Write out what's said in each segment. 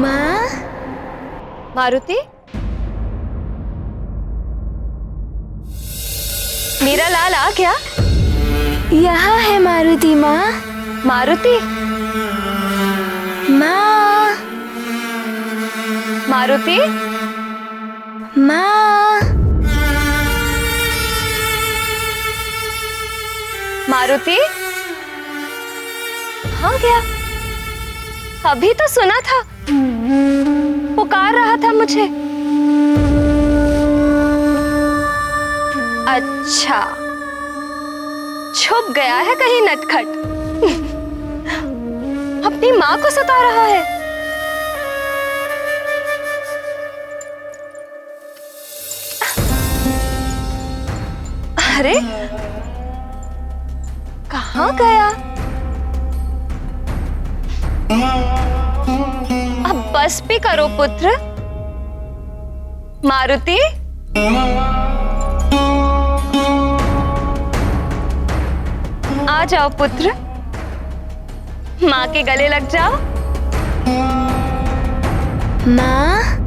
माँ। मारुति, मेरा लाल आ गया। यहाँ है मारुति माँ। मारुति, माँ। मारुति, माँ। मारुति, हाँ गया। अभी तो सुना था, पुकार रहा था मुझे। अच्छा, छुप गया है कहीं नटखट। अपनी माँ को सता रहा है। अरे, कहाँ गया? अब बस भी करो पुत्र। मारुति, आ जाओ पुत्र, माँ के गले लग जाओ। माँ।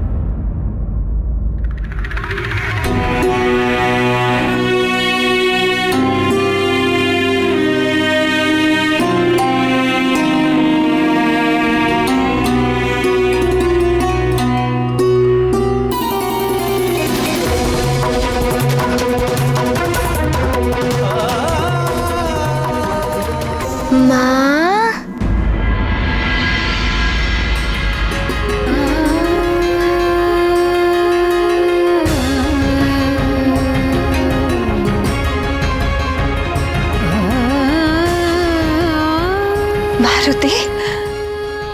मारुति,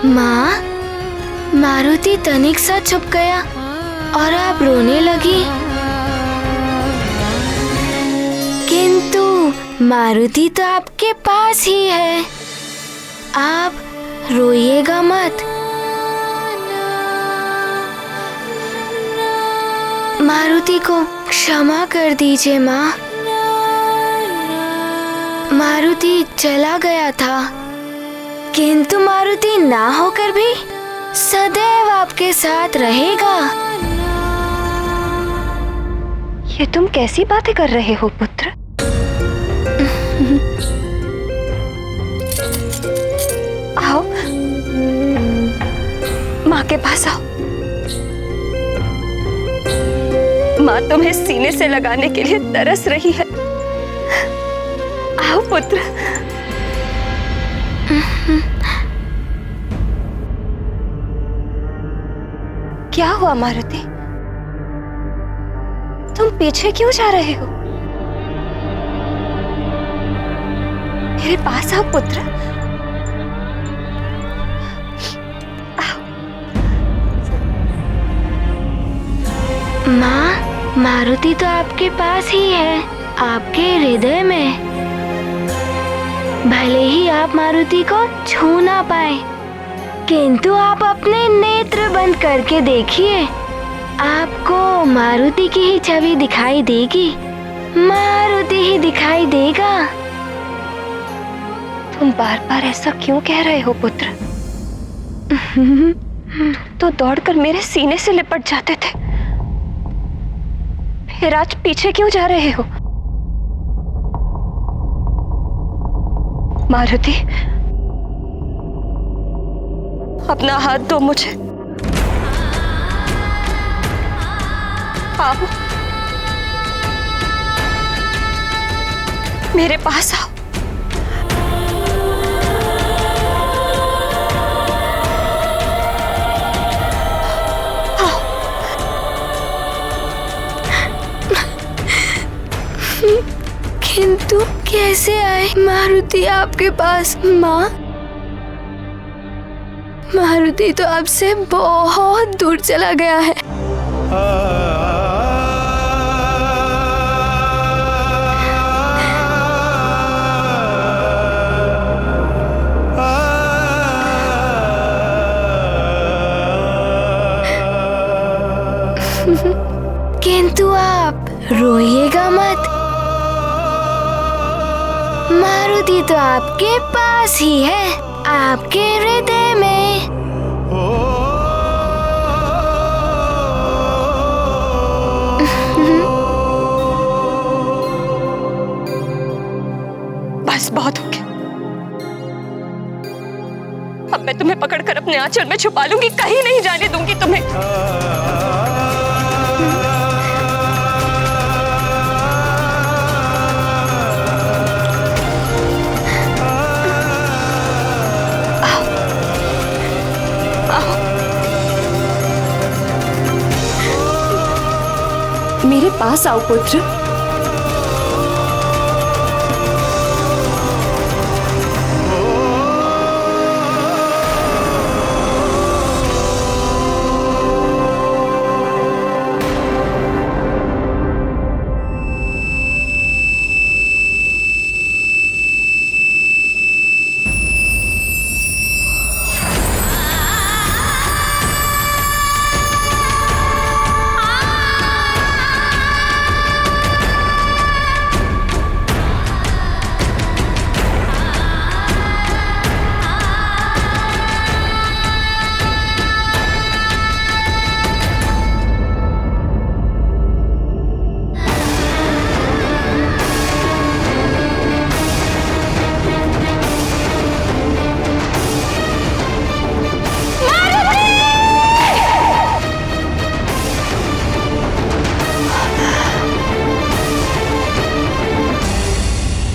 माँ, मारुति तनिक सा छुप गया और आप रोने लगी। किंतु मारुति तो आपके पास ही है। आप रोइएगा मत। मारुति को क्षमा कर दीजिए माँ। मारुति चला गया था, किंतु मारुति ना होकर भी सदैव आपके साथ रहेगा। ये तुम कैसी बातें कर रहे हो पुत्र? आओ, माँ के पास आओ। माँ तुम्हें सीने से लगाने के लिए तरस रही है। आओ पुत्र। क्या हुआ मारुति? तुम पीछे क्यों जा रहे हो? मेरे पास आओ पुत्र। आओ। माँ, मारुति तो आपके पास ही है, आपके हृदय में। भले ही आप मारुति को छू ना पाए, किंतु आप अपने नेत्र बंद करके देखिए, आपको मारुति की ही छवि दिखाई देगी। मारुति ही दिखाई देगा। तुम बार बार ऐसा क्यों कह रहे हो पुत्र? तो दौड़कर मेरे सीने से लिपट जाते थे, फिर आज पीछे क्यों जा रहे हो? मारुति, अपना हाथ दो मुझे। आओ, मेरे पास आओ। आओ। किंतु कैसे आए मारुति आपके पास माँ? मारुति तो आपसे बहुत दूर चला गया है। किंतु आप रोइएगा मत। मारुति तो आपके पास ही है, आपके हृदय में। बस बहुत हो गया। अब मैं तुम्हें पकड़कर अपने आंचल में छुपा लूंगी, कहीं नहीं जाने दूंगी तुम्हें। मेरे पास आओ पुत्र।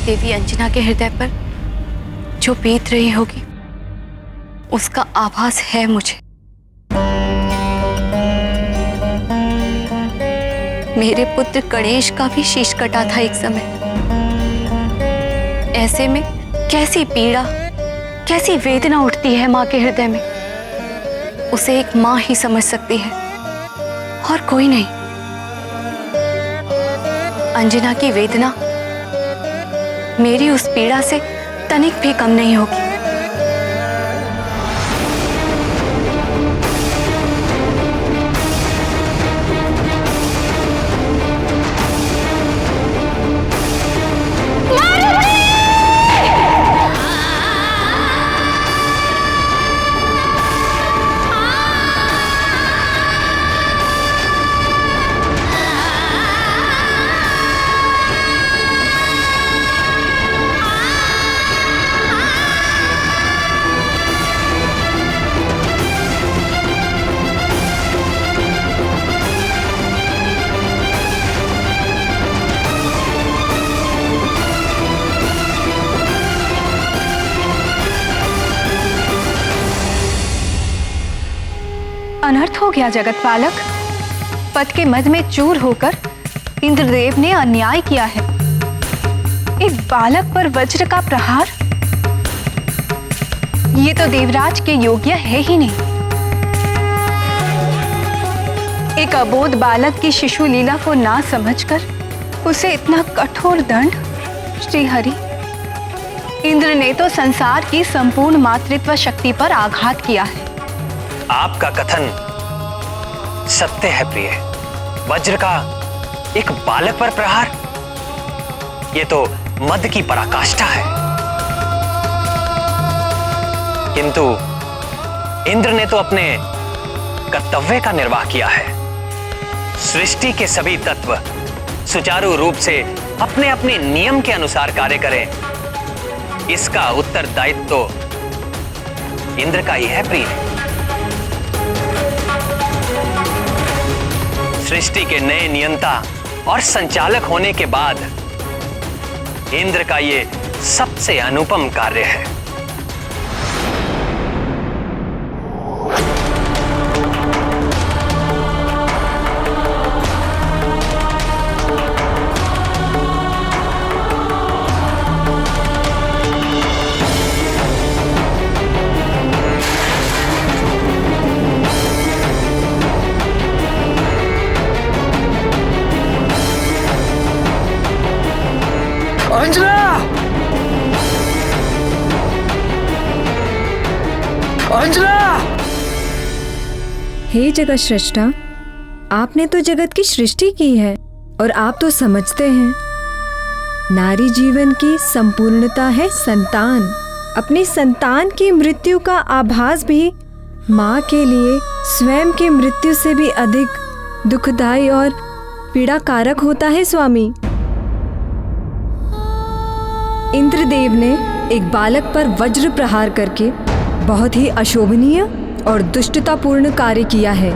देवी अंजना के हृदय पर जो बीत रही होगी उसका आभास है मुझे। मेरे पुत्र गणेश का भी शीश कटा था एक समय। ऐसे में कैसी पीड़ा, कैसी वेदना उठती है मां के हृदय में, उसे एक मां ही समझ सकती है और कोई नहीं। अंजना की वेदना मेरी उस पीड़ा से तनिक भी कम नहीं होगी। अनर्थ हो गया जगत पालक। पद के मद में चूर होकर इंद्रदेव ने अन्याय किया है। एक बालक पर वज्र का प्रहार, ये तो देवराज के योग्य है ही नहीं। एक अबोध बालक की शिशु लीला को ना समझकर उसे इतना कठोर दंड। श्री हरि, इंद्र ने तो संसार की संपूर्ण मातृत्व शक्ति पर आघात किया है। आपका कथन सत्य है प्रिय। वज्र का एक बालक पर प्रहार, यह तो मद की पराकाष्ठा है। किंतु इंद्र ने तो अपने कर्तव्य का निर्वाह किया है। सृष्टि के सभी तत्व सुचारू रूप से अपने अपने नियम के अनुसार कार्य करें, इसका उत्तरदायित्व तो इंद्र का ही है प्रिय। सृष्टि के नए नियंता और संचालक होने के बाद इंद्र का ये सबसे अनुपम कार्य है। अंजना! अंजना! हे जगत सृष्टा, आपने तो जगत की सृष्टि की है और आप तो समझते हैं, नारी जीवन की संपूर्णता है संतान। अपनी संतान की मृत्यु का आभास भी माँ के लिए स्वयं की मृत्यु से भी अधिक दुखदायी और पीड़ाकारक होता है स्वामी। इंद्रदेव ने एक बालक पर वज्र प्रहार करके बहुत ही अशोभनीय और दुष्टतापूर्ण कार्य किया है।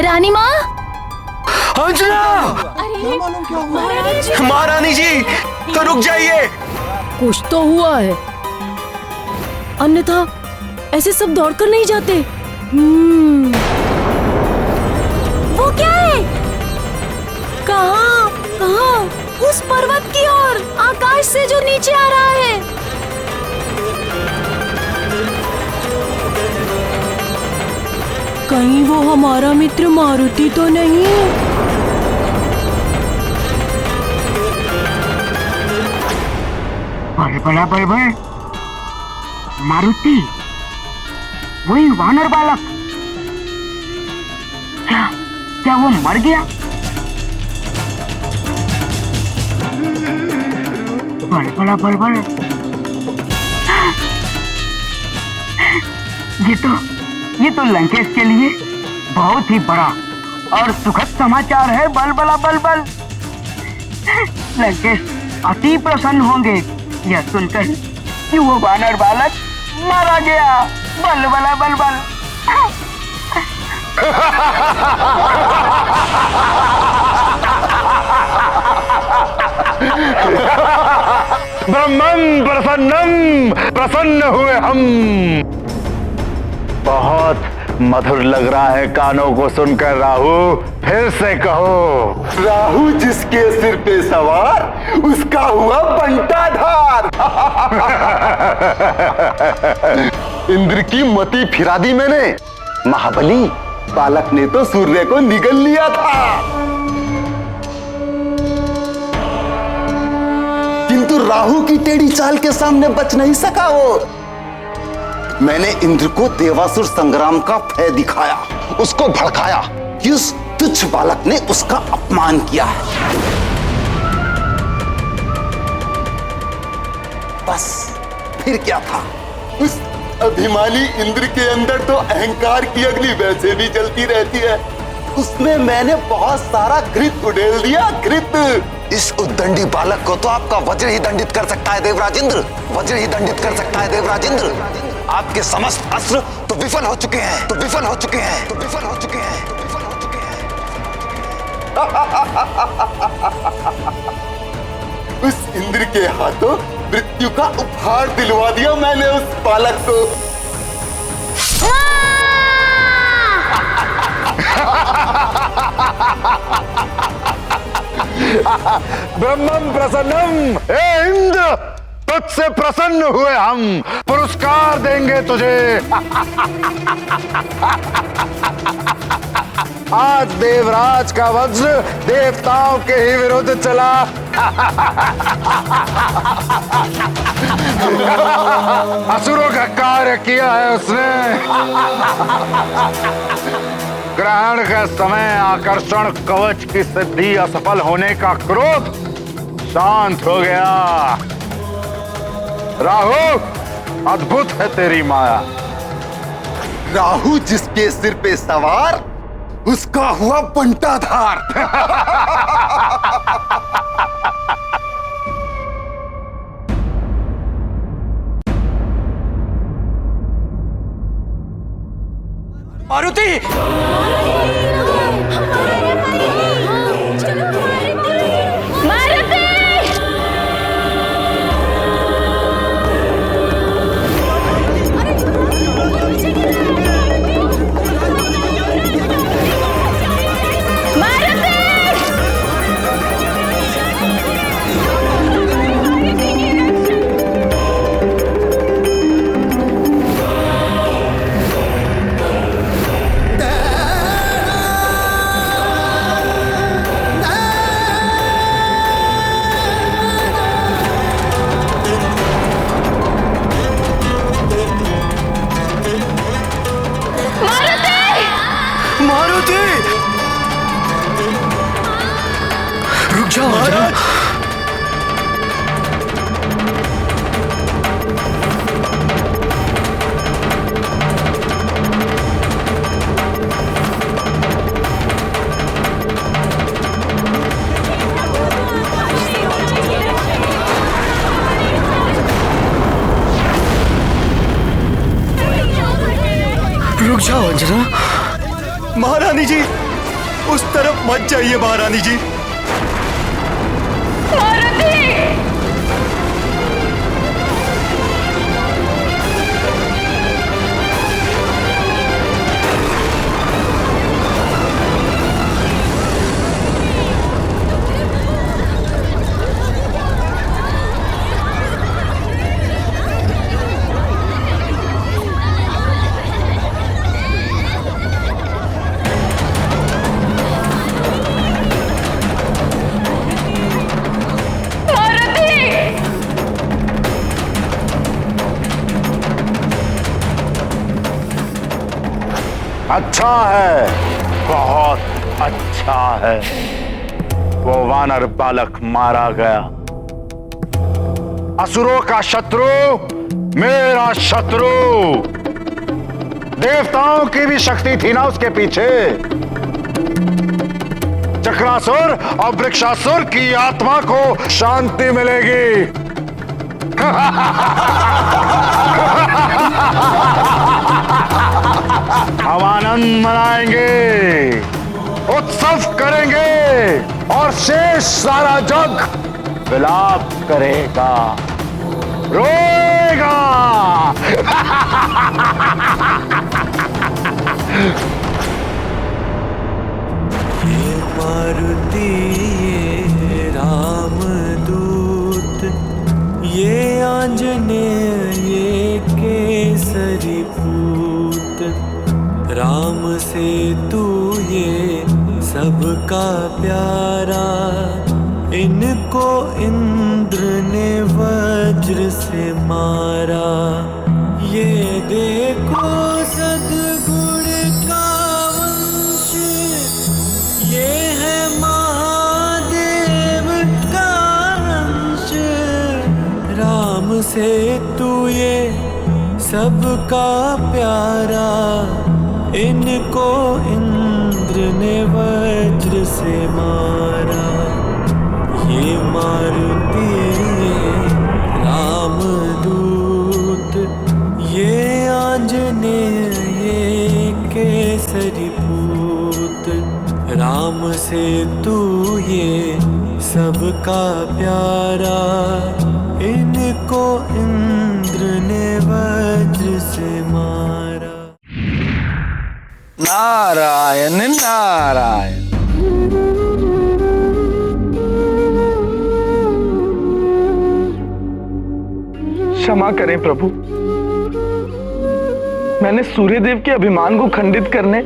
रानी माँ, अंजना! महारानी जी, तो रुक जाइए। कुछ तो हुआ है, अन्यथा ऐसे सब दौड़कर नहीं जाते। वो क्या है? कहाँ? कहाँ? उस पर्वत की ओर, आकाश से जो नीचे आ रहा है। कहीं वो हमारा मित्र मारुति तो नहीं? बड़ा बड़बड़ मारुति, वही वानर बालक। क्या वो मर गया? बड़ा बड़बड़, ये तो लंकेश के लिए बहुत ही बड़ा और सुखद समाचार है। बलबला बलबल, लंकेश अति प्रसन्न होंगे यह सुनकर कि वो वानर बालक मारा गया। बलबला बलबल। ब्रह्मं प्रसन्नम, प्रसन्न हुए हम। बहुत मधुर लग रहा है कानों को सुनकर। राहु, फिर से कहो। राहु जिसके सिर पे सवार, उसका हुआ बंटाधार। इंद्र की मति फिरा दी मैंने। महाबली बालक ने तो सूर्य को निगल लिया था, किंतु राहु की टेढ़ी चाल के सामने बच नहीं सका वो। मैंने इंद्र को देवासुर संग्राम का भय दिखाया, उसको भड़काया कि उस तुच्छ बालक ने उसका अपमान किया है। बस फिर क्या था? उस अभिमानी इंद्र के अंदर तो अहंकार की अग्नि वैसे भी जलती रहती है। उसमें मैंने बहुत सारा घृत उड़ेल दिया, घृत। इस उद्दंडी बालक को तो आपका वज्र ही दंडित कर सकता है देवराज इंद्र, वज्र ही दंडित कर सकता है देवराज इंद्र। आपके समस्त अस्त्र तो विफल हो चुके हैं, तो विफल हो चुके हैं, तो विफल हो चुके हैं, तो विफल हो चुके हैं। उस इंद्र के हाथों मृत्यु का उपहार दिलवा दिया मैंने उस बालक को। ब्रह्मं प्रसन्नम, हे इंद्र, तुझसे प्रसन्न हुए हम, पुरस्कार देंगे तुझे। आज देवराज का वज्र देवताओं के ही विरुद्ध चला। असुरों का कार्य किया है उसने। ग्रहण के समय आकर्षण कवच की सिद्धि असफल होने का क्रोध शांत हो गया। राहु, अद्भुत है तेरी माया। राहु जिसके सिर पे सवार, उसका हुआ बंटाधार। मारुति! मारुति, रुक जाओ महाराज। रुक जाओ अंजना। महारानी जी, उस तरफ मत जाइए महारानी जी। अच्छा है, बहुत अच्छा है। वो वानर बालक मारा गया। असुरों का शत्रु मेरा शत्रु। देवताओं की भी शक्ति थी ना उसके पीछे। चक्रासुर और वृक्षासुर की आत्मा को शांति मिलेगी। हम आनंद मनाएंगे, उत्सव करेंगे और शेष सारा जग विलाप करेगा, रोएगा। ये मारुति, ये रामदूत, ये आंजनेय, ये केसरी पूत, राम से तू ये सबका प्यारा, इनको इंद्र ने वज्र से मारा। ये देखो सद्गुण का वंश, ये है महादेव का अंश, राम से तू ये सबका प्यारा, इनको इंद्र ने वज्र से मारा। ये मारुति, ये रामदूत, ये आंजनेय, ये केसरी पूत, राम से तू ये सबका प्यारा, इनको इंद्र ने वज्र से मारा। नारायण नारायण। क्षमा करें प्रभु, मैंने सूर्यदेव के अभिमान को खंडित करने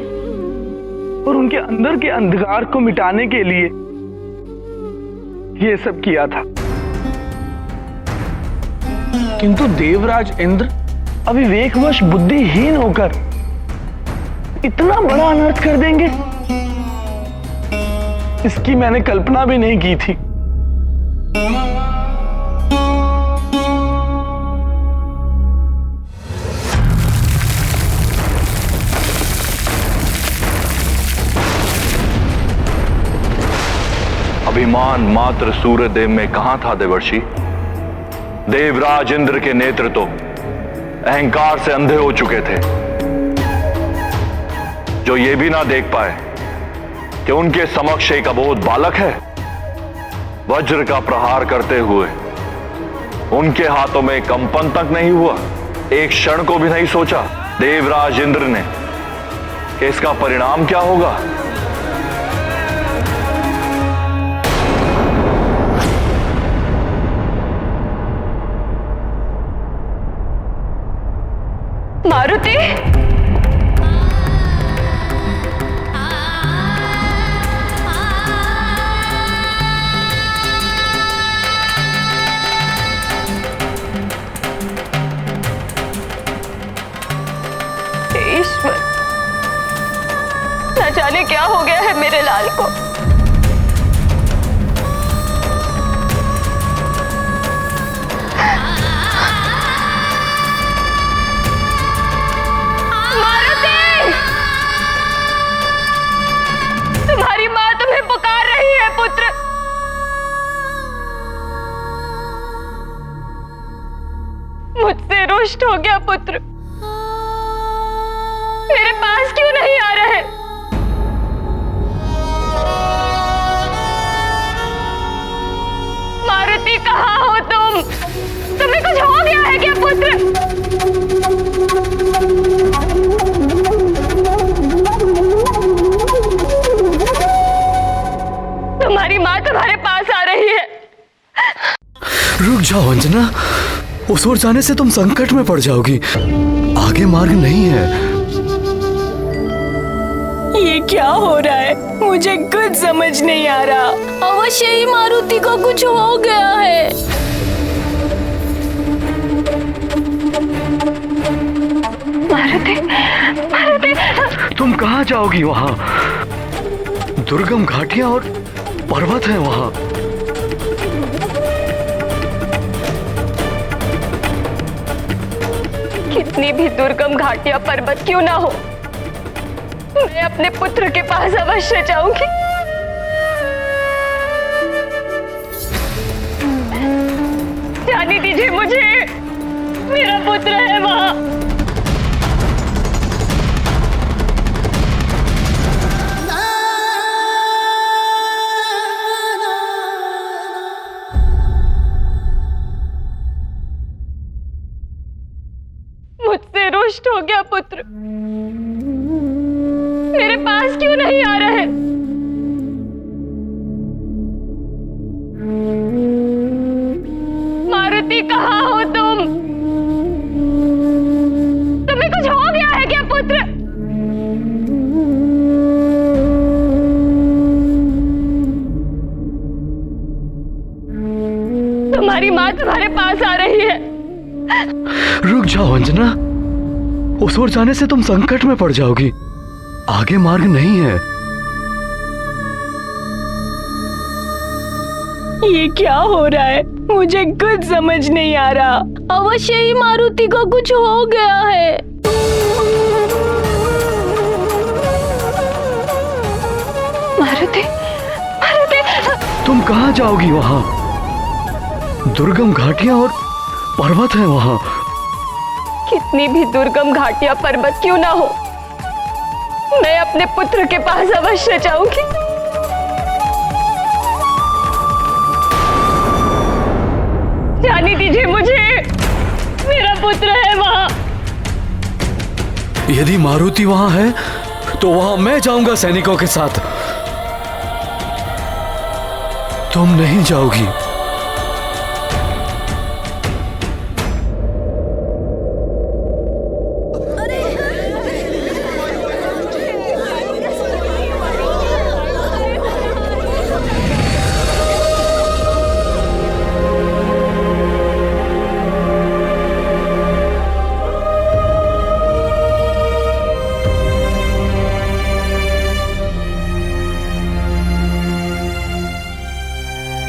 और उनके अंदर के अंधकार को मिटाने के लिए ये सब किया था, किंतु देवराज इंद्र अविवेकवश बुद्धिहीन होकर इतना बड़ा अनर्थ कर देंगे, इसकी मैंने कल्पना भी नहीं की थी। अभिमान मात्र सूर्यदेव में कहां था देवर्षि? देवराज इंद्र के नेत्र तो अहंकार से अंधे हो चुके थे, जो ये भी ना देख पाए कि उनके समक्ष एक अबोध बालक है। वज्र का प्रहार करते हुए उनके हाथों में कंपन तक नहीं हुआ, एक क्षण को भी नहीं सोचा देवराज इंद्र ने कि इसका परिणाम क्या होगा। मारुति, ईश्वर, न जाने क्या हो गया है मेरे लाल को। मारुति! तुम्हारी माँ तुम्हें पुकार रही है पुत्र। मुझसे रुष्ट हो गया पुत्र, मेरे पास क्यों नहीं आ रहे? मारुति कहाँ हो तुम? तुम्हें कुछ हो गया है क्या पुत्र? तुम्हारी माँ तुम्हारे पास आ रही है। रुक जाओ अंजना, उस ओर जाने से तुम संकट में पड़ जाओगी। आगे मार्ग नहीं है। ये क्या हो रहा है? मुझे कुछ समझ नहीं आ रहा। अवश्य ही मारुति को कुछ हो गया है। मारुति, मारुति, तुम कहाँ जाओगी? वहाँ दुर्गम घाटियां और पर्वत है वहाँ। कितनी भी दुर्गम घाटियां पर्वत क्यों ना हो, मैं अपने पुत्र के पास अवश्य जाऊंगी। जाने दीजिए मुझे, मेरा पुत्र है वहां। मुझसे रुष्ट हो गया पुत्र, मेरे पास क्यों नहीं आ रहे? मारुति कहाँ हो तुम? तुम्हें कुछ हो गया है क्या पुत्र? तुम्हारी माँ तुम्हारे पास आ रही है। रुक जाओ अंजना, उस ओर जाने से तुम संकट में पड़ जाओगी। आगे मार्ग नहीं है। ये क्या हो रहा है? मुझे कुछ समझ नहीं आ रहा। अवश्य ही मारुति को कुछ हो गया है। मारुति, मारुति, तुम कहाँ जाओगी? वहाँ दुर्गम घाटियां और पर्वत है वहाँ। कितनी भी दुर्गम घाटियां पर्वत क्यों ना हो, मैं अपने पुत्र के पास अवश्य जाऊंगी। जाने दीजिए मुझे, मेरा पुत्र है वहां। यदि मारुति वहाँ है तो वहाँ मैं जाऊंगा सैनिकों के साथ। तुम नहीं जाओगी।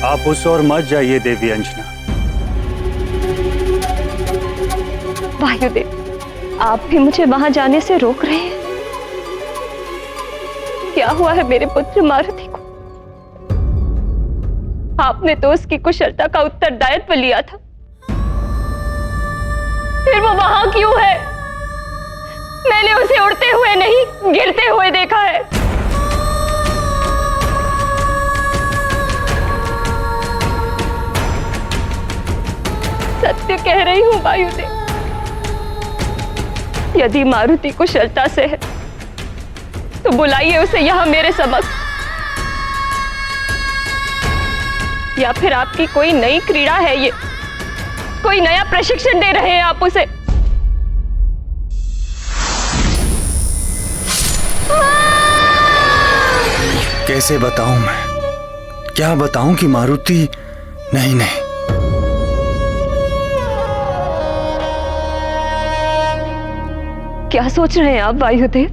आप उस ओर मत जाइए देवी अंजना। वायुदेव, आप भी मुझे वहां जाने से रोक रहे हैं। क्या हुआ है मेरे पुत्र मारुति को? आपने तो उसकी कुशलता का उत्तरदायित्व लिया था, फिर वो वहां क्यों है? मैंने उसे उड़ते हुए नहीं, गिरते हुए देखा है। सत्य कह रही हूं वायुदेव, यदि मारुति कुशलता से है तो बुलाइए उसे यहां मेरे समक्ष। या फिर आपकी कोई नई क्रीड़ा है ये, कोई नया प्रशिक्षण दे रहे हैं आप उसे? कैसे बताऊं मैं? क्या बताऊं कि मारुति नहीं नहीं। क्या सोच रहे हैं आप वायुदेव?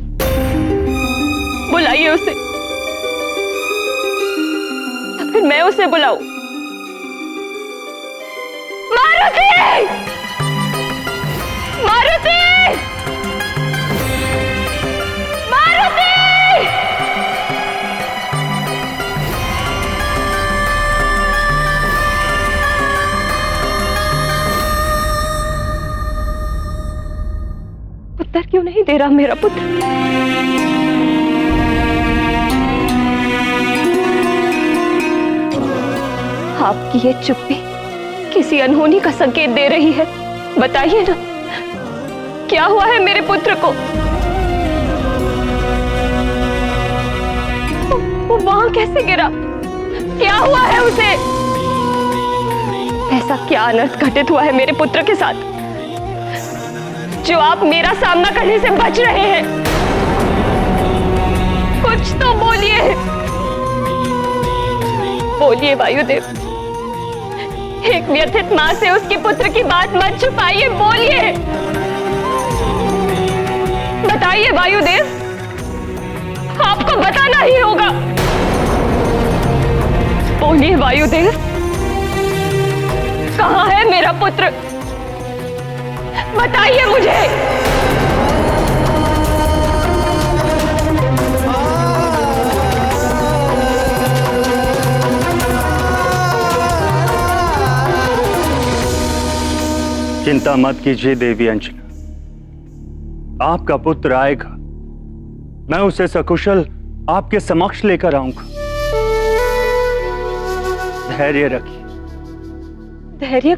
बुलाइए उसे, या फिर मैं उसे बुलाऊं? मारुति! मारुति! मारुति! उत्तर क्यों नहीं दे रहा मेरा पुत्र? आपकी ये चुप्पी किसी अनहोनी का संकेत दे रही है। बताइए ना, क्या हुआ है मेरे पुत्र को? वो वहां कैसे गिरा? क्या हुआ है उसे? ऐसा क्या अनर्थ घटित हुआ है मेरे पुत्र के साथ जो आप मेरा सामना करने से बच रहे हैं? कुछ तो बोलिए, बोलिए वायुदेव। एक व्यथित मां से उसके पुत्र की बात मत छुपाइए, बोलिए, बताइए वायुदेव, आपको बताना ही होगा। बोलिए वायुदेव, कहां है मेरा पुत्र? बताइए मुझे। चिंता मत कीजिए देवी अंजना, आपका पुत्र आएगा। मैं उसे सकुशल आपके समक्ष लेकर आऊंगा। धैर्य रखिए। धैर्य?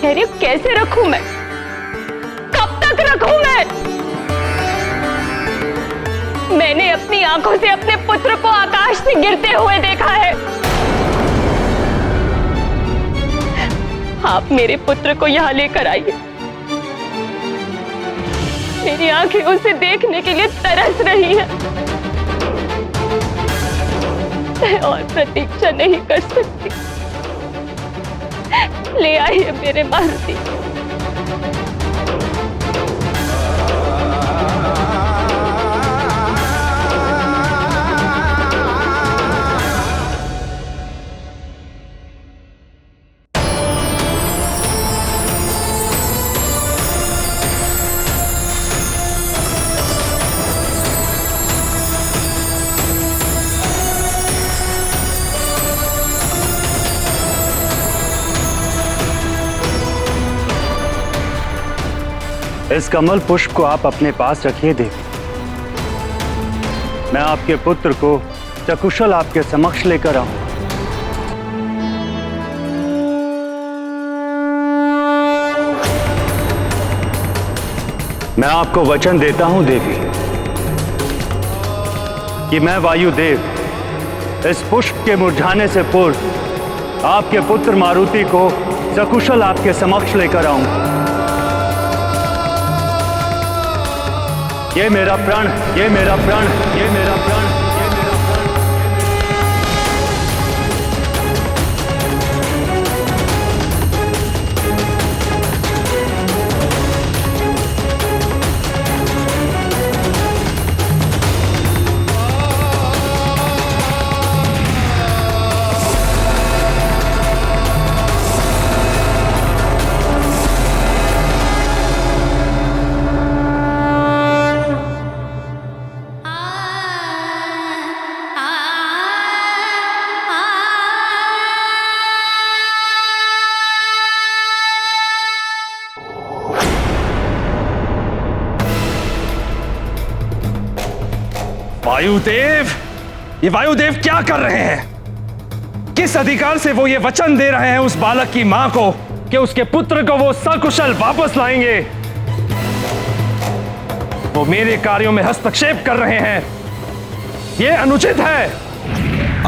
धैर्य कैसे रखूं मैं? कब तक रखूं मैं? मैंने अपनी आंखों से अपने पुत्र को आकाश से गिरते हुए देखा है। आप मेरे पुत्र को यहाँ लेकर आइए। मेरी आंखें उसे देखने के लिए तरस रही है। मैं और प्रतीक्षा नहीं कर सकती। ले आइए मेरे मारुति। इस कमल पुष्प को आप अपने पास रखिए देवी। मैं आपके पुत्र को सकुशल आपके समक्ष लेकर आऊं। मैं आपको वचन देता हूं देवी कि मैं वायुदेव इस पुष्प के मुरझाने से पूर्व आपके पुत्र मारुति को सकुशल आपके समक्ष लेकर आऊंगा। ये मेरा प्रण, ये मेरा प्रण, ये मेरा प्रण, ये मेरा प्रण। वायुदेव, ये वायुदेव क्या कर रहे हैं? किस अधिकार से वो ये वचन दे रहे हैं उस बालक की मां को कि उसके पुत्र को वो सकुशल वापस लाएंगे? वो मेरे कार्यों में हस्तक्षेप कर रहे हैं। ये अनुचित है।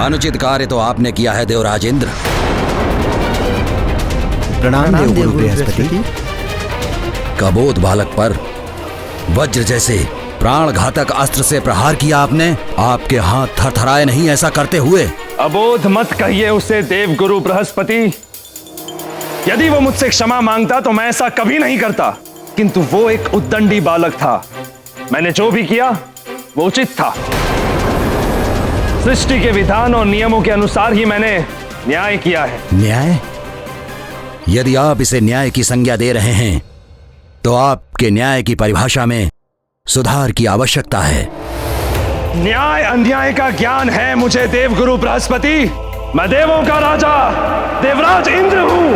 अनुचित कार्य तो आपने किया है देवराज इंद्र। प्रणाम देवगुरु बृहस्पति। कबोध बालक पर वज्र जैसे प्राण घातक अस्त्र से प्रहार किया आपने। आपके हाथ थरथराए नहीं ऐसा करते हुए? अबोध मत कहिए उसे देवगुरु बृहस्पति। यदि वो मुझसे क्षमा मांगता तो मैं ऐसा कभी नहीं करता, किंतु वो एक उद्दंडी बालक था। मैंने जो भी किया वो उचित था। सृष्टि के विधान और नियमों के अनुसार ही मैंने न्याय किया है। न्याय? यदि आप इसे न्याय की संज्ञा दे रहे हैं तो आपके न्याय की परिभाषा में सुधार की आवश्यकता है। न्याय अन्याय का ज्ञान है मुझे देवगुरु बृहस्पति। मैं देवों का राजा देवराज इंद्र हूं।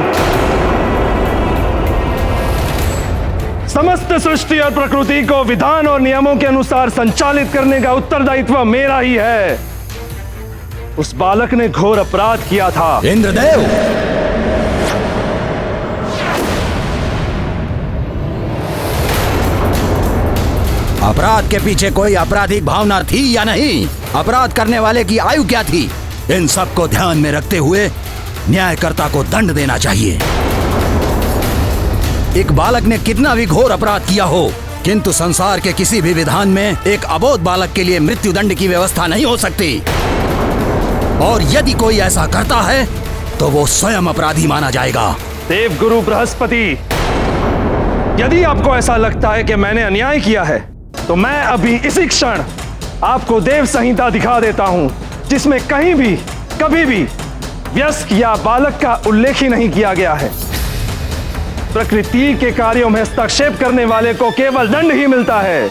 समस्त सृष्टि और प्रकृति को विधान और नियमों के अनुसार संचालित करने का उत्तरदायित्व मेरा ही है। उस बालक ने घोर अपराध किया था। इंद्रदेव, अपराध के पीछे कोई आपराधिक भावना थी या नहीं? अपराध करने वाले की आयु क्या थी? इन सब को ध्यान में रखते हुए न्यायकर्ता को दंड देना चाहिए। एक बालक ने कितना भी घोर अपराध किया हो, किंतु संसार के किसी भी विधान में एक अबोध बालक के लिए मृत्युदंड की व्यवस्था नहीं हो सकती। और यदि कोई ऐसा करता है तो वो स्वयं अपराधी माना जाएगा। देवगुरु बृहस्पति, यदि आपको ऐसा लगता है कि मैंने अन्याय किया है तो मैं अभी इसी क्षण आपको देव संहिता दिखा देता हूं, जिसमें कहीं भी कभी भी वयस्क या बालक का उल्लेख ही नहीं किया गया है। प्रकृति के कार्यों में हस्तक्षेप करने वाले को केवल दंड ही मिलता है।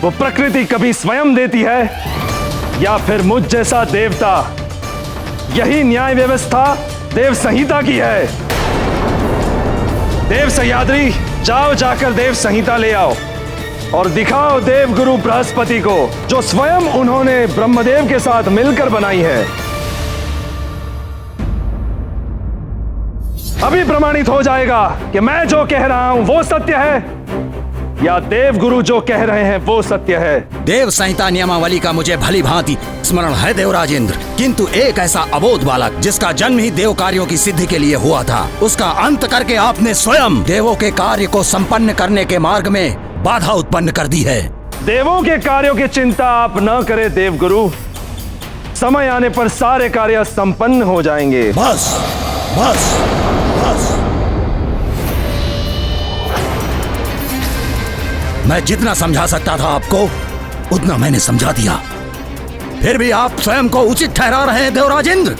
वो प्रकृति कभी स्वयं देती है या फिर मुझ जैसा देवता। यही न्याय व्यवस्था देव संहिता की है। देव सह्याद्री, जाओ जाकर देव संहिता ले आओ और दिखाओ देवगुरु बृहस्पति को, जो स्वयं उन्होंने ब्रह्मदेव के साथ मिलकर बनाई है। अभी प्रमाणित हो जाएगा कि मैं जो कह रहा हूं वो सत्य है या देवगुरु जो कह रहे हैं वो सत्य है। देव संहिता नियमावली का मुझे भली भांति स्मरण है देवराज इंद्र, किंतु एक ऐसा अबोध बालक जिसका जन्म ही देव कार्यों की सिद्धि के लिए हुआ था, उसका अंत करके आपने स्वयं देवों के कार्य को संपन्न करने के मार्ग में बाधा उत्पन्न कर दी है। देवों के कार्यों की चिंता आप न करें देवगुरु, समय आने पर सारे कार्य संपन्न हो जाएंगे। बस बस बस, मैं जितना समझा सकता था आपको उतना मैंने समझा दिया। फिर भी आप स्वयं को उचित ठहरा रहे हैं देवराज इंद्र।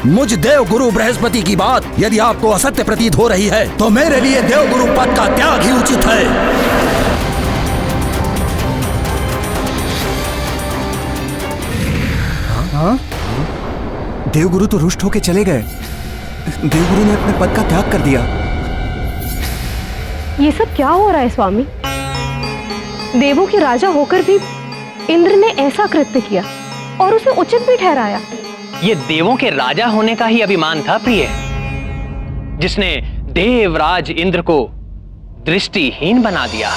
मुझ देवगुरु बृहस्पति की बात यदि आपको असत्य प्रतीत हो रही है तो मेरे लिए देवगुरु पद का त्याग ही उचित है। हाँ? देवगुरु तो रुष्ट होके चले गए। देवगुरु ने अपने पद का त्याग कर दिया। ये सब क्या हो रहा है स्वामी? देवों के राजा होकर भी इंद्र ने ऐसा कृत्य किया और उसे उचित भी ठहराया। ये देवों के राजा होने का ही अभिमान था प्रिय, जिसने देवराज इंद्र को दृष्टिहीन बना दिया,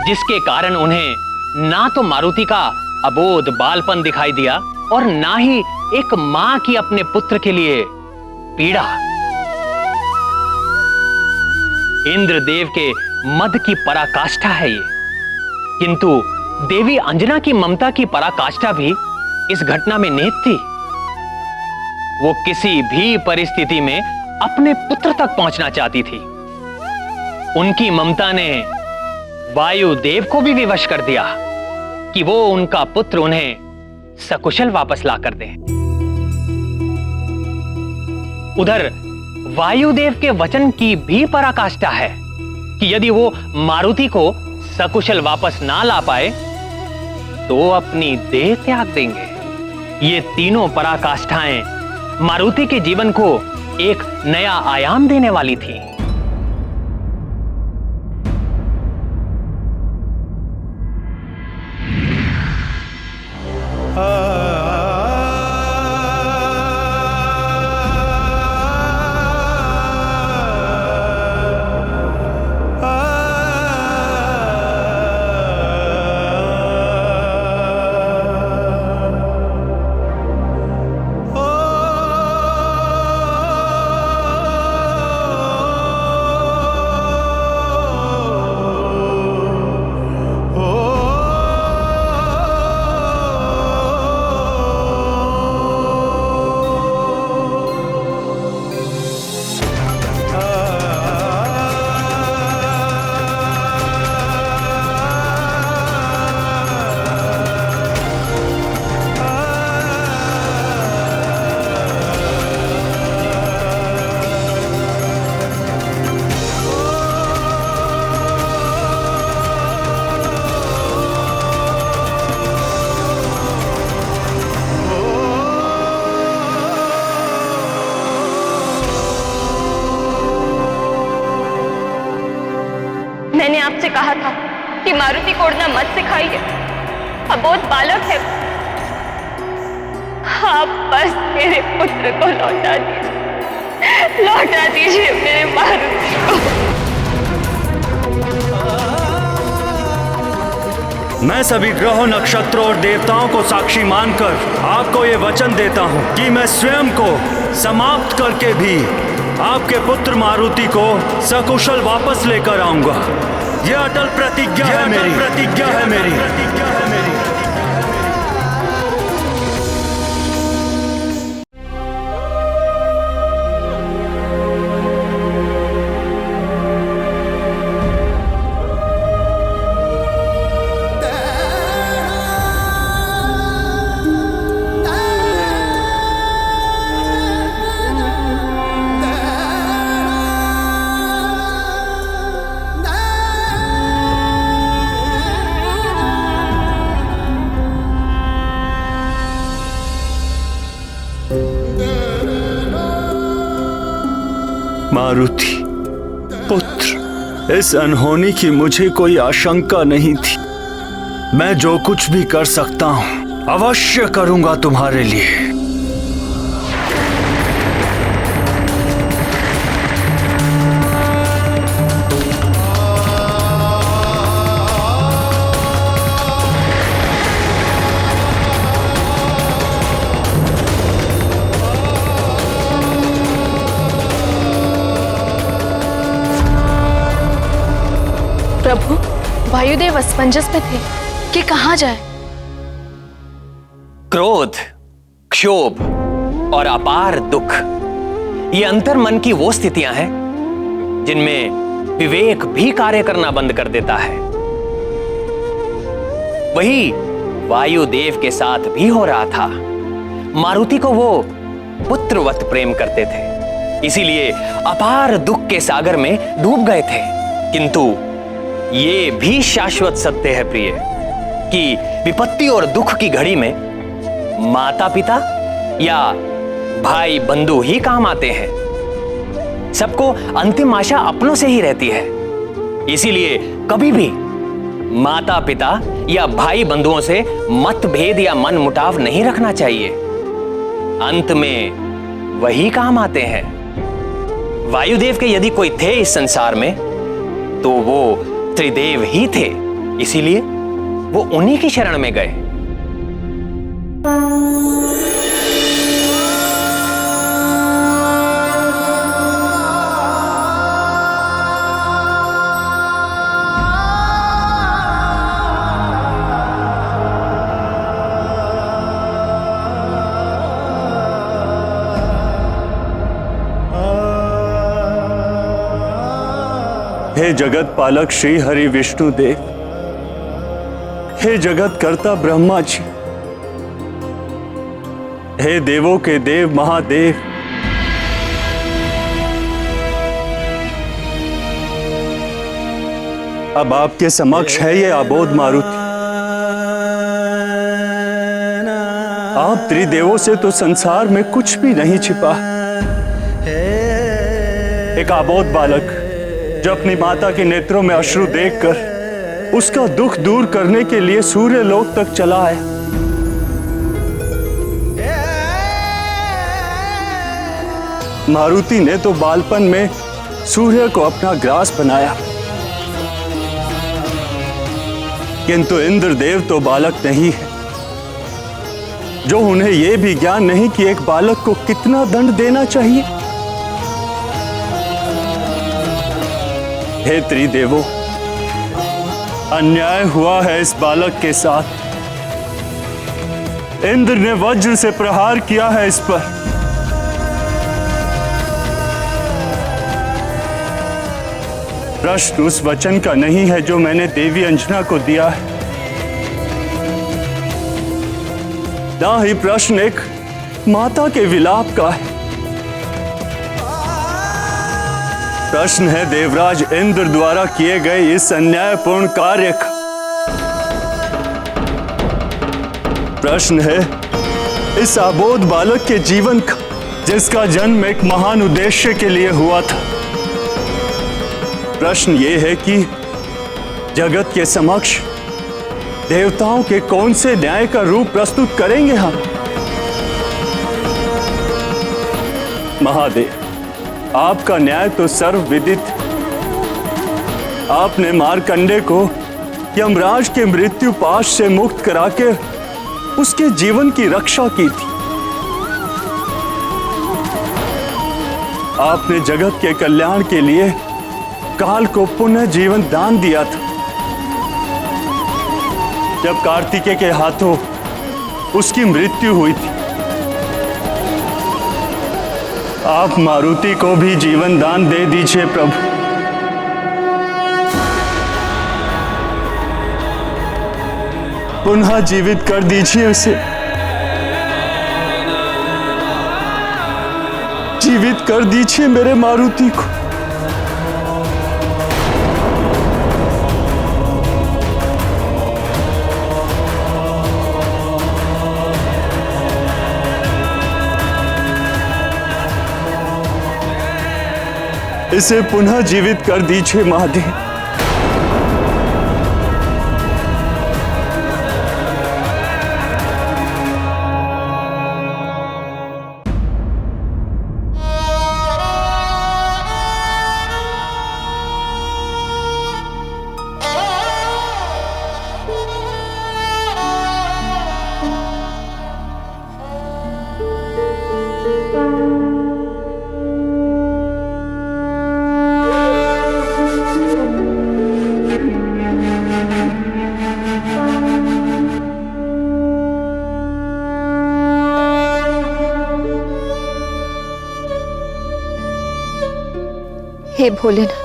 जिसके कारण उन्हें ना तो मारुति का अबोध बालपन दिखाई दिया और ना ही एक मां की अपने पुत्र के लिए पीड़ा। इंद्रदेव के मद की पराकाष्ठा है ये, किंतु देवी अंजना की ममता की पराकाष्ठा भी इस घटना में निहित थी। वो किसी भी परिस्थिति में अपने पुत्र तक पहुंचना चाहती थी। उनकी ममता ने वायुदेव को भी विवश कर दिया कि वो उनका पुत्र उन्हें सकुशल वापस ला कर दे। उधर वायुदेव के वचन की भी पराकाष्ठा है कि यदि वो मारुति को सकुशल वापस ना ला पाए तो अपनी देह त्याग देंगे। ये तीनों पराकाष्ठाएं मारुति के जीवन को एक नया आयाम देने वाली थी। मैंने आपसे कहा था कि मारुति को उड़ना मत सिखाइए, अबोध बालक है। आप बस मेरे पुत्र को लौटा दीजिए मेरे मारुति को। मैं सभी ग्रहों, नक्षत्रों और देवताओं को साक्षी मानकर आपको ये वचन देता हूँ कि मैं स्वयं को समाप्त करके भी आपके पुत्र मारुति को सकुशल वापस लेकर आऊंगा। यह अटल प्रतिज्ञा है मेरी। मारुति पुत्र, इस अनहोनी की मुझे कोई आशंका नहीं थी। मैं जो कुछ भी कर सकता हूं अवश्य करूंगा तुम्हारे लिए। प्रभु, वायुदेव असमंजस में थे कि कहाँ जाए। क्रोध, क्षोभ और अपार दुख, ये अंतर मन की वो स्थितियां हैं जिनमें विवेक भी कार्य करना बंद कर देता है। वही वायुदेव के साथ भी हो रहा था। मारुति को वो पुत्रवत प्रेम करते थे, इसीलिए अपार दुख के सागर में डूब गए थे। किंतु ये भी शाश्वत सत्य है प्रिय, कि विपत्ति और दुख की घड़ी में माता पिता या भाई बंधु ही काम आते हैं। सबको अंतिम आशा अपनों से ही रहती है, इसीलिए कभी भी माता पिता या भाई बंधुओं से मतभेद या मन मुटाव नहीं रखना चाहिए। अंत में वही काम आते हैं। वायुदेव के यदि कोई थे इस संसार में तो वो त्रिदेव ही थे, इसीलिए वो उन्हीं की शरण में गए। हे जगत पालक श्री हरि विष्णु देव, हे जगत कर्ता ब्रह्मा जी, हे देवों के देव महादेव, अब आपके समक्ष है ये अबोध मारुति। आप त्रिदेवों से तो संसार में कुछ भी नहीं छिपा। एक अबोध बालक जो अपनी माता के नेत्रों में अश्रु देखकर उसका दुख दूर करने के लिए सूर्य लोक तक चला आया। मारुति ने तो बालपन में सूर्य को अपना ग्रास बनाया, किंतु इंद्रदेव तो बालक नहीं है, जो उन्हें यह भी ज्ञान नहीं कि एक बालक को कितना दंड देना चाहिए। हे त्रिदेवों, अन्याय हुआ है इस बालक के साथ। इंद्र ने वज्र से प्रहार किया है इस पर। प्रश्न उस वचन का नहीं है जो मैंने देवी अंजना को दिया है, ना ही प्रश्न एक माता के विलाप का है। प्रश्न है देवराज इंद्र द्वारा किए गए इस अन्यायपूर्ण कार्य का। प्रश्न है इस अबोध बालक के जीवन का, जिसका जन्म एक महान उद्देश्य के लिए हुआ था। प्रश्न ये है कि जगत के समक्ष देवताओं के कौन से न्याय का रूप प्रस्तुत करेंगे हम? महादेव, आपका न्याय तो सर्वविदित। आपने मार्कंडे को यमराज के मृत्यु पाश से मुक्त करा के उसके जीवन की रक्षा की थी। आपने जगत के कल्याण के लिए काल को पुनः जीवन दान दिया था। जब कार्तिकेय के हाथों उसकी मृत्यु हुई थी, आप मारुति को भी जीवन दान दे दीजिए प्रभु। पुनः जीवित कर दीजिए उसे, जीवित कर दीजिए मेरे मारुति को। इसे पुनः जीवित कर दीजिए महादेव। हे भोलेनाथ,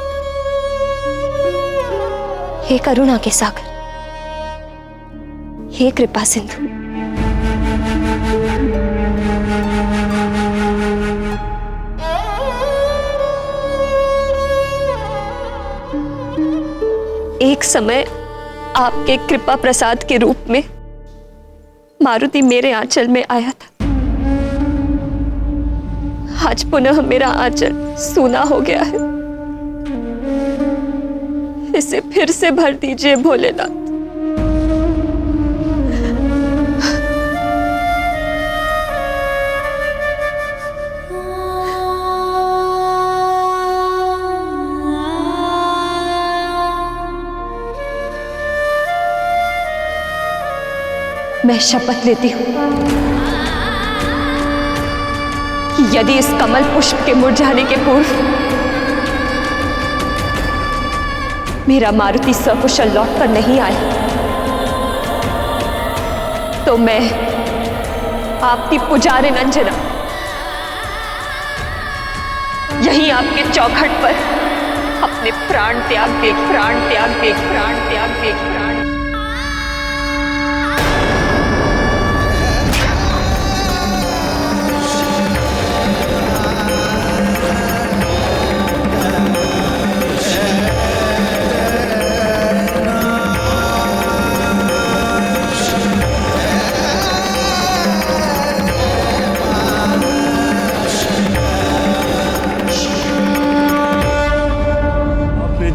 हे करुणा के सागर, हे कृपा सिंधु, एक समय आपके कृपा प्रसाद के रूप में मारुति मेरे आंचल में आया था। आज पुनः मेरा आंचल सूना हो गया है। इसे फिर से भर दीजिए भोलेनाथ। मैं शपथ लेती हूं कि यदि इस कमल पुष्प के मुरझाने के पूर्व मेरा मारुति सकुशल लौट कर नहीं आया, तो मैं आपकी पुजारिन अंजना यहीं आपके चौखट पर अपने प्राण त्याग दे, प्राण त्याग दे, प्राण त्याग दे, प्राण।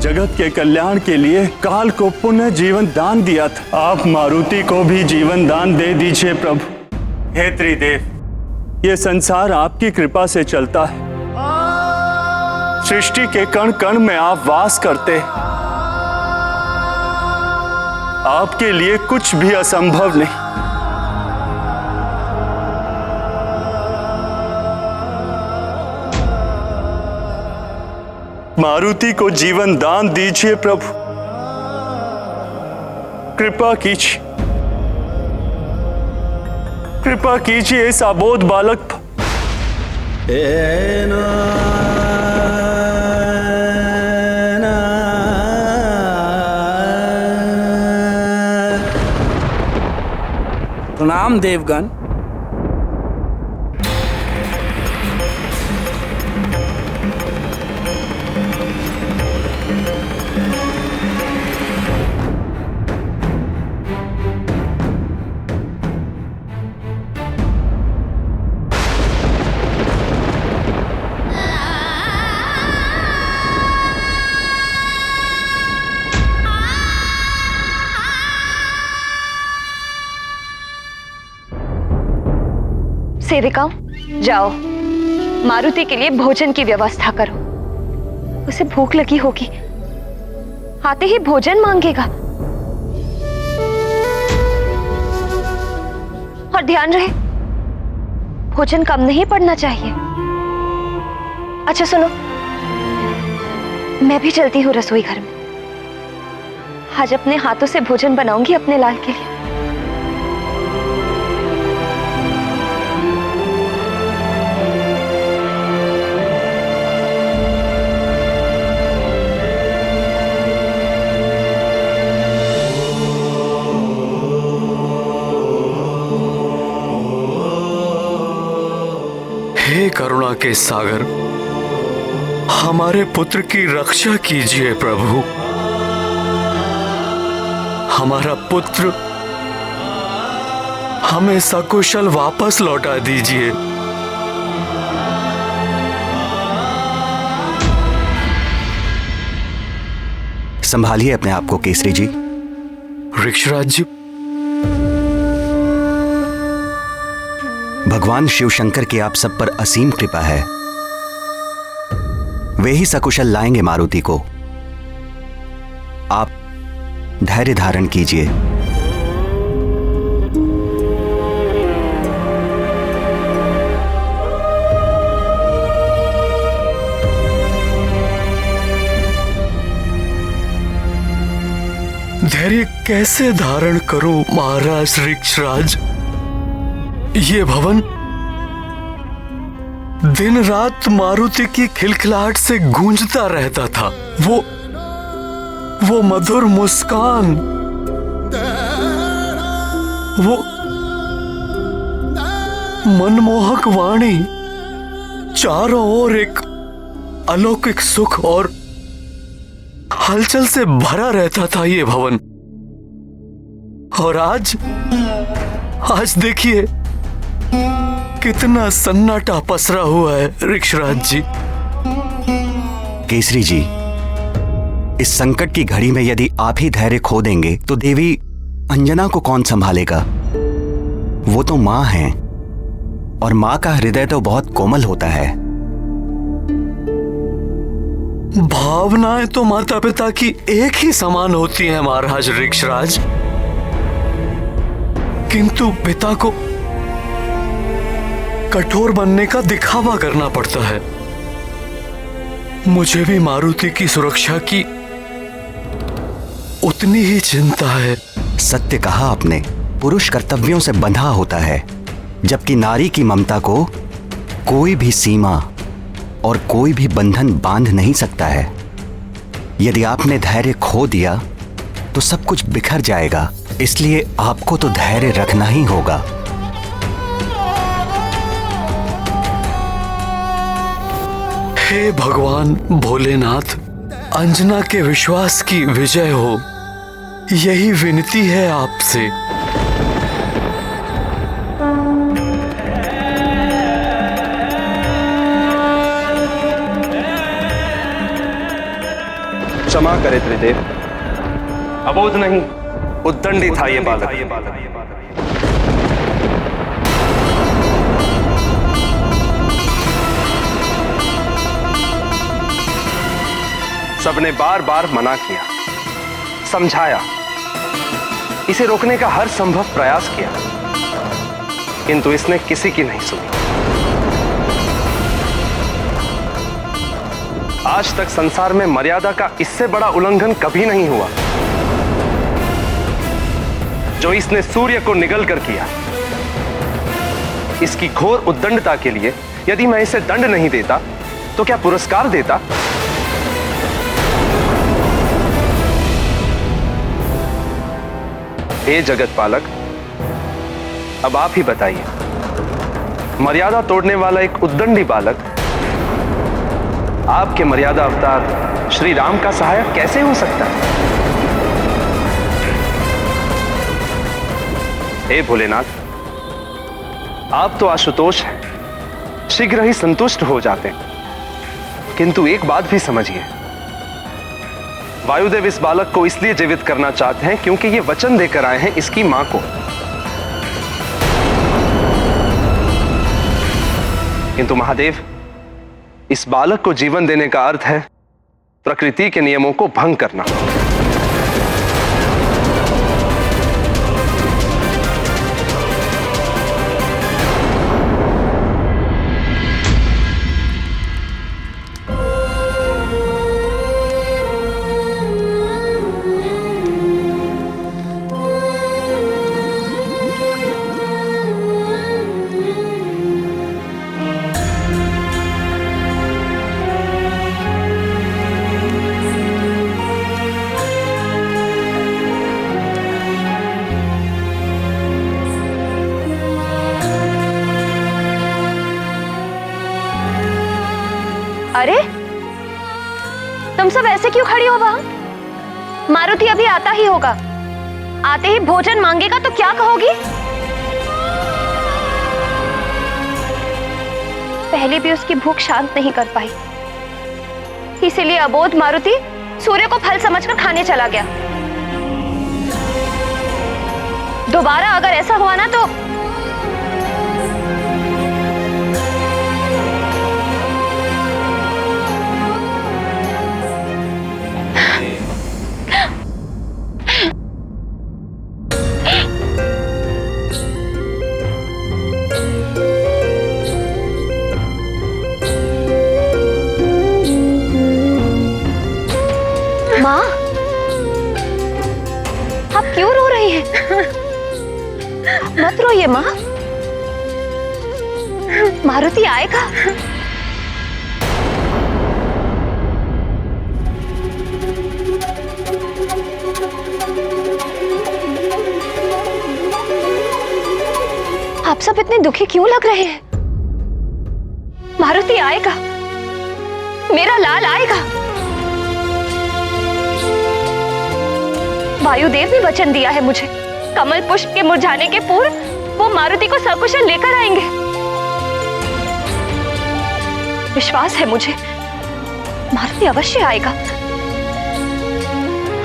जगत के कल्याण के लिए काल को पुनः जीवन दान दिया था। आप मारुति को भी जीवन दान दे दीजिए प्रभु। हे त्रिदेव, ये संसार आपकी कृपा से चलता है। सृष्टि के कण कण में आप वास करते। आपके लिए कुछ भी असंभव नहीं। मारुति को जीवन दान दीजिए प्रभु, कृपा कीजिए, कृपा कीजिए इस अबोध बालक पर। प्रणाम देवगण। सेविकाओं, जाओ मारुति के लिए भोजन की व्यवस्था करो। उसे भूख लगी होगी, आते ही भोजन मांगेगा। और ध्यान रहे, भोजन कम नहीं पड़ना चाहिए। अच्छा सुनो, मैं भी चलती हूँ रसोई घर में। आज अपने हाथों से भोजन बनाऊंगी अपने लाल के लिए। हे करुणा के सागर, हमारे पुत्र की रक्षा कीजिए प्रभु। हमारा पुत्र हमें सकुशल वापस लौटा दीजिए। संभालिए अपने आप को केसरी जी। ऋक्षराज जी, भगवान शिव शंकर की आप सब पर असीम कृपा है। वे ही सकुशल लाएंगे मारुति को। आप धैर्य धारण कीजिए। धैर्य कैसे धारण करूं महाराज ऋक्षराज? ये भवन दिन रात मारुति की खिलखिलाहट से गूंजता रहता था। वो मधुर मुस्कान, वो मनमोहक वाणी, चारों ओर एक अलौकिक सुख और हलचल से भरा रहता था ये भवन। और आज देखिए कितना सन्नाटा पसरा हुआ है ऋक्षराज जी। केसरी जी, इस संकट की घड़ी में यदि आप ही धैर्य खो देंगे तो देवी अंजना को कौन संभालेगा? वो तो मां है, और मां का हृदय तो बहुत कोमल होता है। भावनाएं तो माता पिता की एक ही समान होती हैं महाराज ऋक्षराज, किंतु पिता को कठोर बनने का दिखावा करना पड़ता है। मुझे भी मारुति की सुरक्षा की उतनी ही चिंता है। सत्य कहा आपने, पुरुष कर्तव्यों से बंधा होता है, जबकि नारी की ममता को कोई भी सीमा और कोई भी बंधन बांध नहीं सकता है। यदि आपने धैर्य खो दिया तो सब कुछ बिखर जाएगा, इसलिए आपको तो धैर्य रखना ही होगा। हे भगवान भोलेनाथ, अंजना के विश्वास की विजय हो, यही विनती है आपसे। क्षमा करे त्रिदेव, अबोध नहीं, उद्दंडी था ये बालक। सबने बार बार मना किया, समझाया, इसे रोकने का हर संभव प्रयास किया, किंतु इसने किसी की नहीं सुनी। आज तक संसार में मर्यादा का इससे बड़ा उल्लंघन कभी नहीं हुआ जो इसने सूर्य को निगल कर किया। इसकी घोर उद्दंडता के लिए यदि मैं इसे दंड नहीं देता तो क्या पुरस्कार देता? हे जगत पालक, अब आप ही बताइए, मर्यादा तोड़ने वाला एक उद्दंडी बालक आपके मर्यादा अवतार श्री राम का सहायक कैसे हो सकता है? हे भोलेनाथ, आप तो आशुतोष हैं, शीघ्र ही संतुष्ट हो जाते हैं, किंतु एक बात भी समझिए, वायुदेव इस बालक को इसलिए जीवित करना चाहते हैं क्योंकि ये वचन देकर आए हैं इसकी मां को। किंतु महादेव, इस बालक को जीवन देने का अर्थ है प्रकृति के नियमों को भंग करना। अरे तुम सब ऐसे क्यों खड़ी हो वहां? मारुति अभी आता ही होगा, आते ही भोजन मांगेगा तो क्या कहोगी? पहले भी उसकी भूख शांत नहीं कर पाई, इसीलिए अबोध मारुति सूर्य को फल समझकर खाने चला गया। दोबारा अगर ऐसा हुआ ना तो माँ, आप क्यों रो रही हैं? मत रोइए माँ, मारुति आएगा। आप सब इतने दुखी क्यों लग रहे हैं? मारुति आएगा, मेरा लाल आएगा। वायुदेव ने वचन दिया है मुझे, कमल पुष्प के मुरझाने के पूर्व वो मारुति को सकुशल लेकर आएंगे। विश्वास है मुझे, मारुति अवश्य आएगा।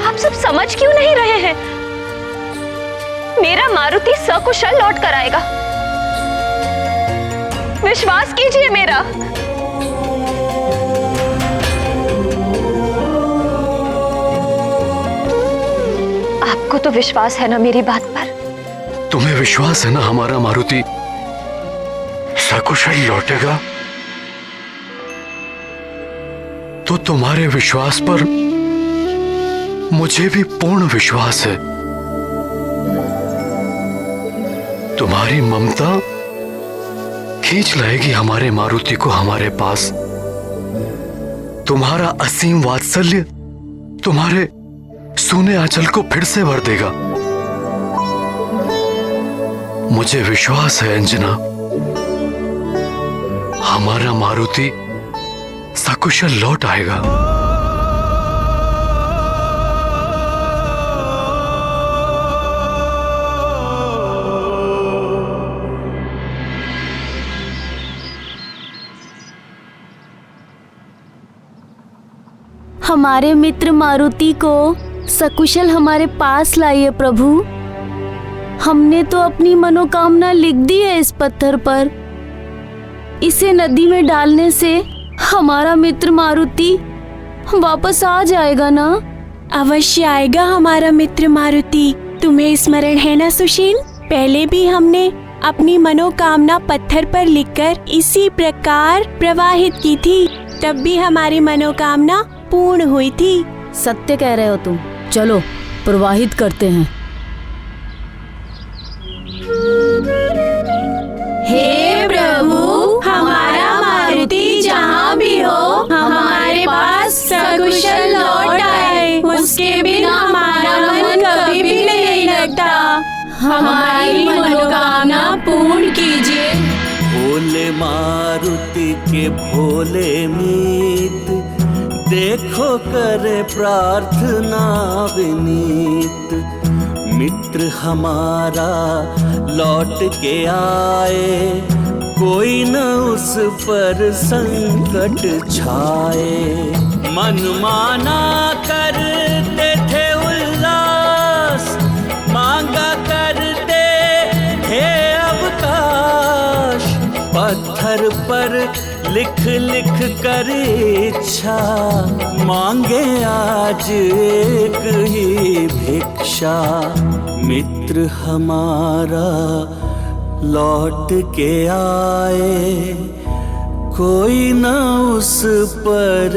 आप सब समझ क्यों नहीं रहे हैं? मेरा मारुति सकुशल लौट कर आएगा, विश्वास कीजिए मेरा। आपको तो विश्वास है ना मेरी बात पर? तुम्हें विश्वास है ना हमारा मारुति सकुशल लौटेगा? तो तुम्हारे विश्वास पर मुझे भी पूर्ण विश्वास है। तुम्हारी ममता खींच लाएगी हमारे मारुति को हमारे पास। तुम्हारा असीम वात्सल्य तुम्हारे सूने आंचल को फिर से भर देगा। मुझे विश्वास है अंजना, हमारा मारुति सकुशल लौट आएगा। हमारे मित्र मारुति को सकुशल हमारे पास लाइए प्रभु। हमने तो अपनी मनोकामना लिख दी है इस पत्थर पर। इसे नदी में डालने से हमारा मित्र मारुति वापस आ जाएगा ना? अवश्य आएगा हमारा मित्र मारुति। तुम्हें स्मरण है ना सुशील, पहले भी हमने अपनी मनोकामना पत्थर पर लिखकर इसी प्रकार प्रवाहित की थी, तब भी हमारी मनोकामना पूर्ण हुई थी। सत्य कह रहे हो तुम। चलो प्रवाहित करते हैं। हे प्रभु, हमारा मारुति जहाँ भी हो हमारे पास सकुशल लौट आए। उसके बिना हमारा मन कभी भी नहीं लगता। हमारी मनोकामना पूर्ण कीजिए। भोले मारुति के भोले मीत, देखो करे प्रार्थना विनीत। मित्र हमारा लौट के आए, कोई न उस पर संकट छाए। मन माना करते थे उल्लास, मांगा करते थे अवकाश। पत्थर पत्थर पर लिख लिख कर इच्छा, मांगे आज एक ही भिक्षा। मित्र हमारा लौट के आए, कोई न उस पर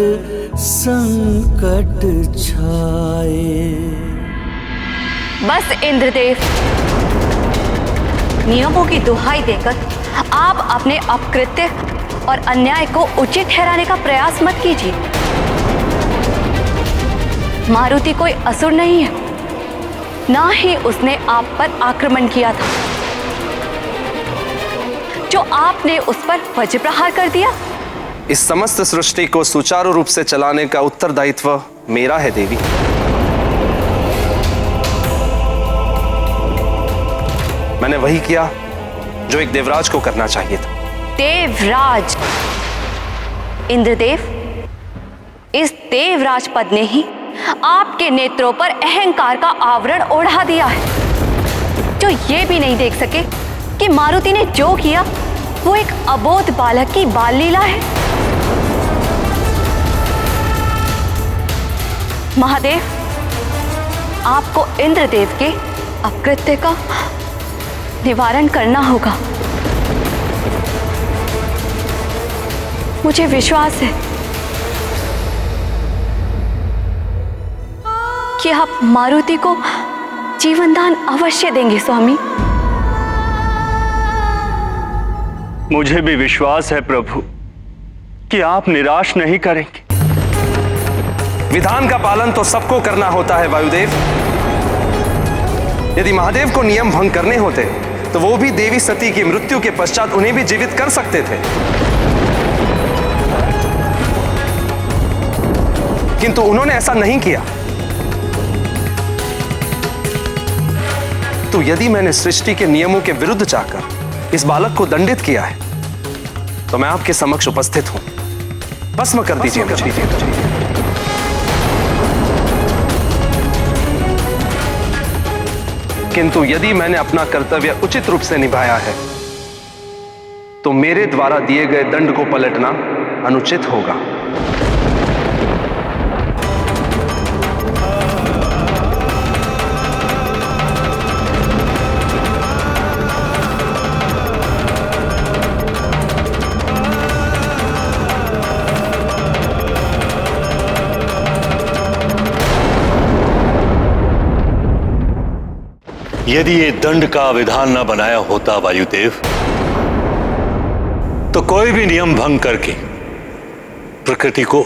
संकट छाए। बस इंद्रदेव, नियमों की दुहाई देकर आप अपने अपकृत्य और अन्याय को उचित ठहराने का प्रयास मत कीजिए। मारुति कोई असुर नहीं है, ना ही उसने आप पर आक्रमण किया था। जो आपने उस पर वज्र प्रहार कर दिया। इस समस्त सृष्टि को सुचारू रूप से चलाने का उत्तरदायित्व मेरा है देवी। मैंने वही किया जो एक देवराज को करना चाहिए था। देवराज? इंद्रदेव, इस देवराज पद ने ही आपके नेत्रों पर अहंकार का आवरण ओढ़ा दिया है, जो ये भी नहीं देख सके कि मारुति ने जो किया वो एक अबोध बालक की बाल लीला है। महादेव, आपको इंद्रदेव के अपकृत्य का निवारण करना होगा। मुझे विश्वास है कि आप मारुति को जीवनदान अवश्य देंगे स्वामी। मुझे भी विश्वास है प्रभु कि आप निराश नहीं करेंगे। विधान का पालन तो सबको करना होता है वायुदेव। यदि महादेव को नियम भंग करने होते तो वो भी देवी सती की मृत्यु के पश्चात उन्हें भी जीवित कर सकते थे, किंतु उन्होंने ऐसा नहीं किया। तो यदि मैंने सृष्टि के नियमों के विरुद्ध जाकर इस बालक को दंडित किया है तो मैं आपके समक्ष उपस्थित हूं। भस्म कर दीजिए मुझे। किंतु यदि मैंने अपना कर्तव्य उचित रूप से निभाया है तो मेरे द्वारा दिए गए दंड को पलटना अनुचित होगा। यदि ये दंड का विधान न बनाया होता वायुदेव, तो कोई भी नियम भंग करके प्रकृति को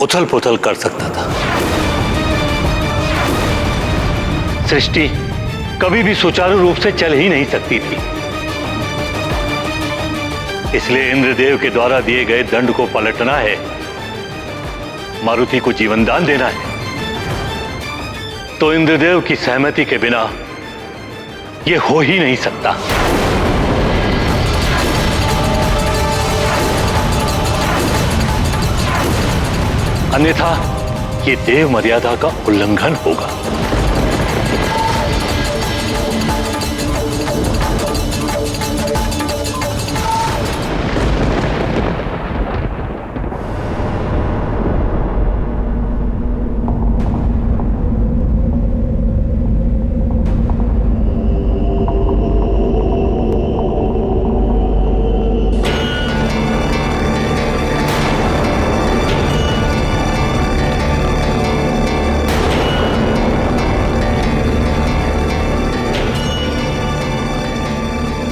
उथल पुथल कर सकता था। सृष्टि कभी भी सुचारू रूप से चल ही नहीं सकती थी। इसलिए इंद्रदेव के द्वारा दिए गए दंड को पलटना है, मारुति को जीवन दान देना है। तो इंद्रदेव की सहमति के बिना ये हो ही नहीं सकता। अन्यथा ये देव मर्यादा का उल्लंघन होगा।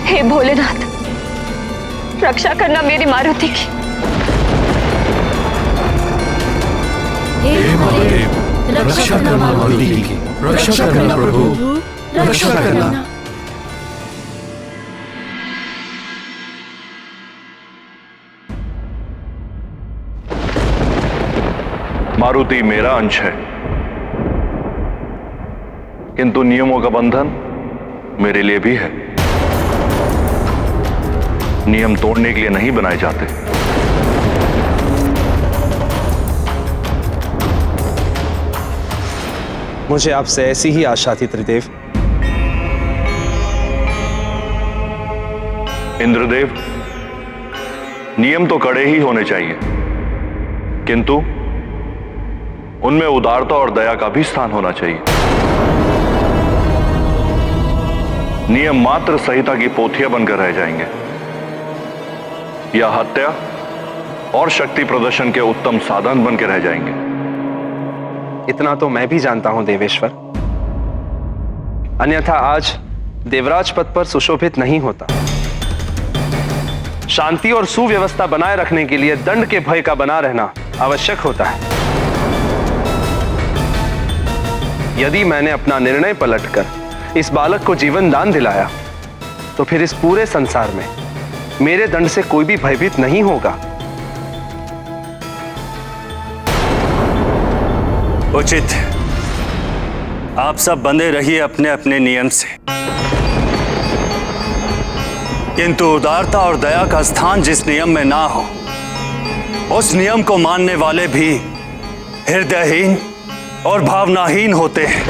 हे भोलेनाथ, रक्षा करना मेरी मारुति की। हे महादेव, रक्षा करना मारुति की, रक्षा करना प्रभु, रक्षा करना। मारुति मेरा अंश है, किंतु नियमों का बंधन मेरे लिए भी है। नियम तोड़ने के लिए नहीं बनाए जाते। मुझे आपसे ऐसी ही आशा थी त्रिदेव। इंद्रदेव, नियम तो कड़े ही होने चाहिए, किंतु उनमें उदारता और दया का भी स्थान होना चाहिए। नियम मात्र संहिता की पोथियां बनकर रह जाएंगे या हत्या और शक्ति प्रदर्शन के उत्तम साधन बनकर रह जाएंगे। इतना तो मैं भी जानता हूं देवेश्वर, अन्यथा आज देवराज पद पर सुशोभित नहीं होता। शांति और सुव्यवस्था बनाए रखने के लिए दंड के भय का बना रहना आवश्यक होता है। यदि मैंने अपना निर्णय पलटकर इस बालक को जीवन दान दिलाया, तो फिर इस पूरे संसार में मेरे दंड से कोई भी भयभीत नहीं होगा। उचित, आप सब बंधे रहिए अपने अपने नियम से, किंतु उदारता और दया का स्थान जिस नियम में ना हो, उस नियम को मानने वाले भी हृदयहीन और भावनाहीन होते हैं।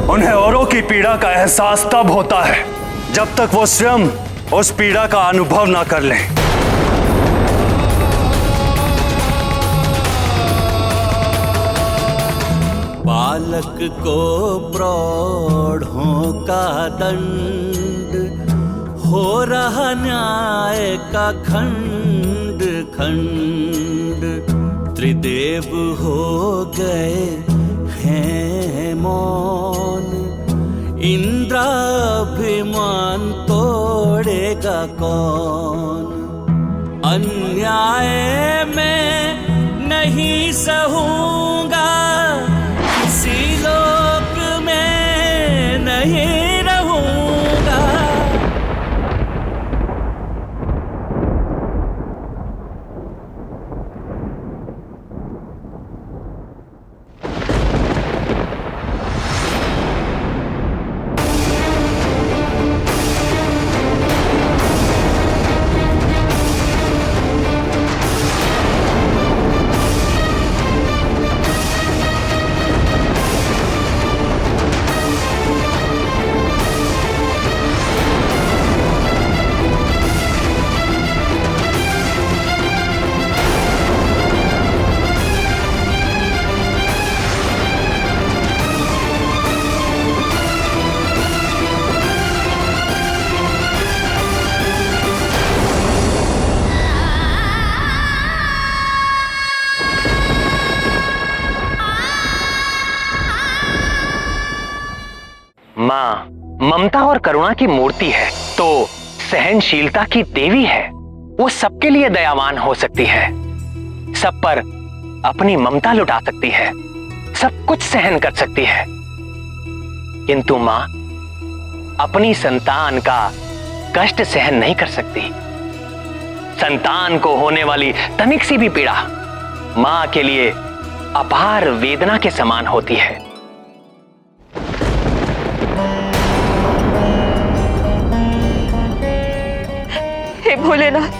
उन्हें औरों की पीड़ा का एहसास तब होता है जब तक वो स्वयं उस पीड़ा का अनुभव ना कर लें। बालक को प्रौढ़ों का दंड, हो रहा न्याय का खंड खंड। त्रिदेव हो गए हैं मौन, इंद्राभिमान तोड़ेगा कौन। अन्याय में नहीं सहूंगा, किसी लोक में नहीं रहूंगा। माँ ममता और करुणा की मूर्ति है, तो सहनशीलता की देवी है। वो सबके लिए दयावान हो सकती है, सब पर अपनी ममता लुटा सकती है, सब कुछ सहन कर सकती है। किंतु माँ अपनी संतान का कष्ट सहन नहीं कर सकती। संतान को होने वाली तनिक सी भी पीड़ा माँ के लिए अपार वेदना के समान होती है। हे भोलेनाथ,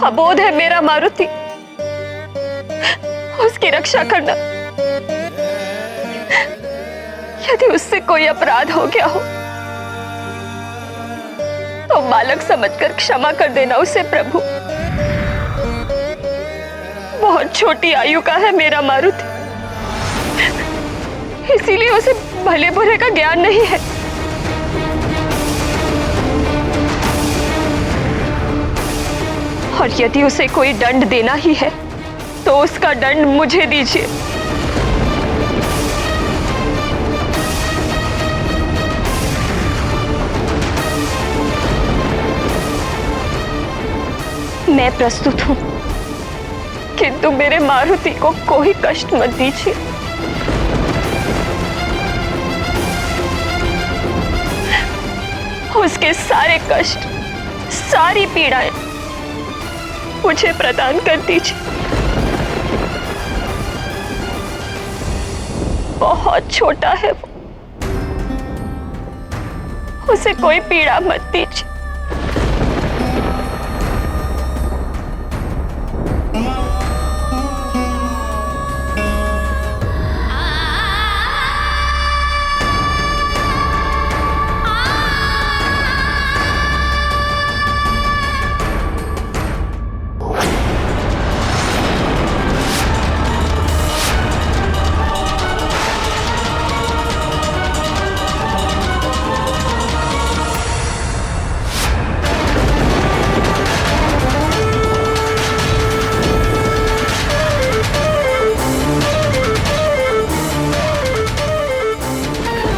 अबोध है मेरा मारुति, उसकी रक्षा करना। यदि उससे कोई अपराध हो गया हो तो बालक समझकर क्षमा कर देना उसे प्रभु। बहुत छोटी आयु का है मेरा मारुति, इसीलिए उसे भले बुरे का ज्ञान नहीं है। और यदि उसे कोई दंड देना ही है तो उसका दंड मुझे दीजिए। मैं प्रस्तुत हूं, किंतु मेरे मारुति को कोई कष्ट मत दीजिए। उसके सारे कष्ट, सारी पीड़ाएं मुझे प्रदान कर दीजिए। बहुत छोटा है वो, उसे कोई पीड़ा मत दीजिए।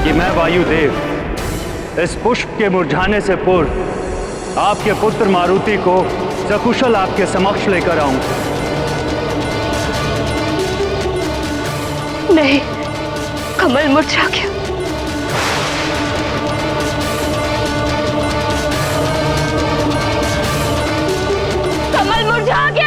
कि मैं वायुदेव इस पुष्प के मुरझाने से पूर्व आपके पुत्र मारुति को सकुशल आपके समक्ष लेकर आऊं। नहीं, कमल मुरझा गया। कमल मुरझा गया।